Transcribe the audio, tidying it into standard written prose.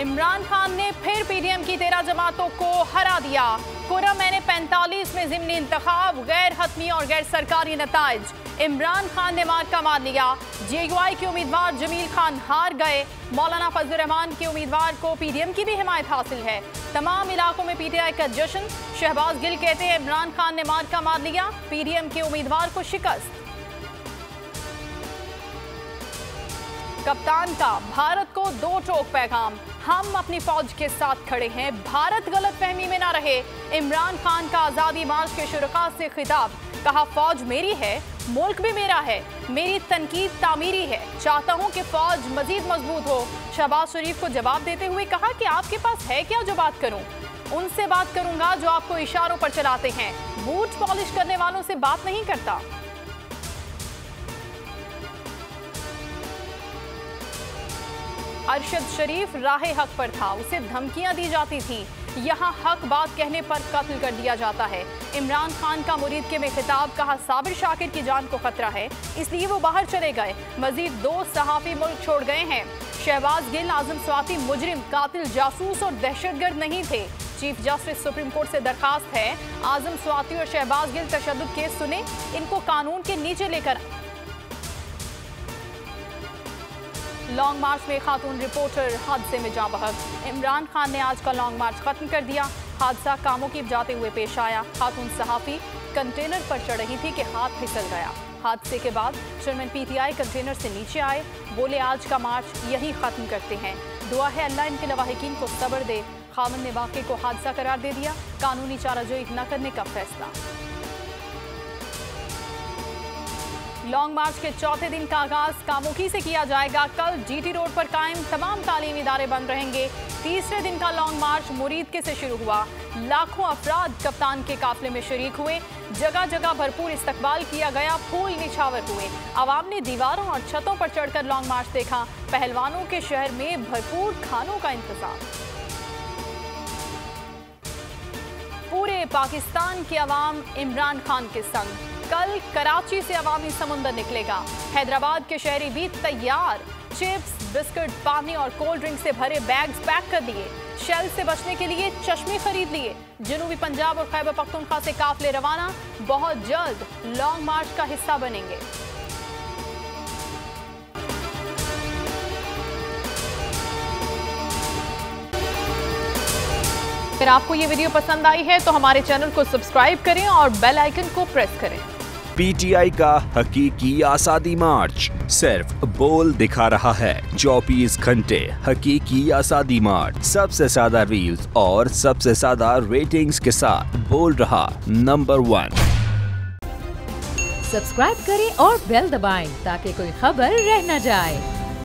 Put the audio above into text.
इमरान खान ने फिर पीडीएम की 13 जमातों को हरा दिया। कुरम मैंने 45 में ज़िमनी इंतखाब, गैर हतमी और गैर सरकारी नताइज। इमरान खान ने मार्का मार लिया। जेयूआई के उम्मीदवार जमील खान हार गए। मौलाना फजल रहमान के उम्मीदवार को पीडीएम की भी हिमायत हासिल है। तमाम इलाकों में पीटीआई का जश्न। शहबाज गिल कहते हैं इमरान खान ने मार्का मार लिया, पीडीएम के उम्मीदवार को शिकस्त। कप्तान का भारत को 2 टोक पैगाम, हम अपनी फौज के साथ खड़े हैं, भारत गलत फहमी में ना रहे। इमरान खान का आज़ादी मार्च के शुरका से खिताब, कहा फौज मेरी है, मुल्क भी मेरा है, मेरी तनकीद तामीरी है, चाहता हूं कि फौज मजीद मजबूत हो। शहबाज शरीफ को जवाब देते हुए कहा कि आपके पास है क्या जो बात करूं, उनसे बात करूंगा जो आपको इशारों पर चलाते हैं, बूट पॉलिश करने वालों से बात नहीं करता। अरशद शरीफ राहे हक पर था, उसे धमकियां दी जाती थी, यहाँ हक बात कहने पर कत्ल कर दिया जाता है। इमरान खान का मुरीद के में खिताब, कहा साबिर शाकिर की जान को खतरा है इसलिए वो बाहर चले गए, मजीद 2 सहाफी मुल्क छोड़ गए हैं। शहबाज गिल, आजम स्वाति मुजरिम, कातिल, जासूस और दहशतगर्द नहीं थे। चीफ जस्टिस सुप्रीम कोर्ट से दरखास्त है आजम स्वाति और शहबाज गिल तशद्दुद केस सुने, इनको कानून के नीचे लेकर। लॉन्ग मार्च में खातून रिपोर्टर हादसे में जाँ बहक, इमरान खान ने आज का लॉन्ग मार्च खत्म कर दिया। हादसा कामोकीब जाते हुए पेश आया। खातून सहाफी कंटेनर पर चढ़ रही थी कि हाथ फिसल गया। हादसे के बाद चेयरमैन पीटीआई कंटेनर से नीचे आए, बोले आज का मार्च यहीं खत्म करते हैं, दुआ है अल्लाह इनके लवाहिकीन को सब्र दे। खामन ने वाक़े को हादसा करार दे दिया, कानूनी चाराजोई न करने का फैसला। लॉन्ग मार्च के चौथे दिन का आगाज कामुकी से किया जाएगा। कल जीटी रोड पर कायम तमाम तालीमी इदारे बंद रहेंगे। तीसरे दिन का लॉन्ग मार्च मुरीदके से शुरू हुआ। लाखों अफराद कप्तान के काफिले में शरीक हुए। जगह जगह भरपूर इस्तकबाल किया गया, फूल निछावर हुए। आवाम ने दीवारों और छतों पर चढ़कर लॉन्ग मार्च देखा। पहलवानों के शहर में भरपूर खानों का इंतजाम। पूरे पाकिस्तान की आवाम इमरान खान के संग। कल कराची से अवामी समुंदर निकलेगा। हैदराबाद के शहरी भी तैयार। चिप्स, बिस्कुट, पानी और कोल्ड ड्रिंक से भरे बैग्स पैक कर दिए। शेल से बचने के लिए चश्मे खरीद लिए। जनूबी पंजाब और खैबर पख्तूनख्वा से काफिले रवाना, बहुत जल्द लॉन्ग मार्च का हिस्सा बनेंगे। अगर आपको ये वीडियो पसंद आई है तो हमारे चैनल को सब्सक्राइब करें और बेल आइकन को प्रेस करें। पीटीआई का हकीकी आज़ादी मार्च सिर्फ बोल दिखा रहा है। 24 घंटे हकीकी आज़ादी मार्च, सबसे ज्यादा रील्स और सबसे ज्यादा रेटिंग्स के साथ बोल रहा नंबर 1। सब्सक्राइब करें और बेल दबाएं ताकि कोई खबर रह न जाए।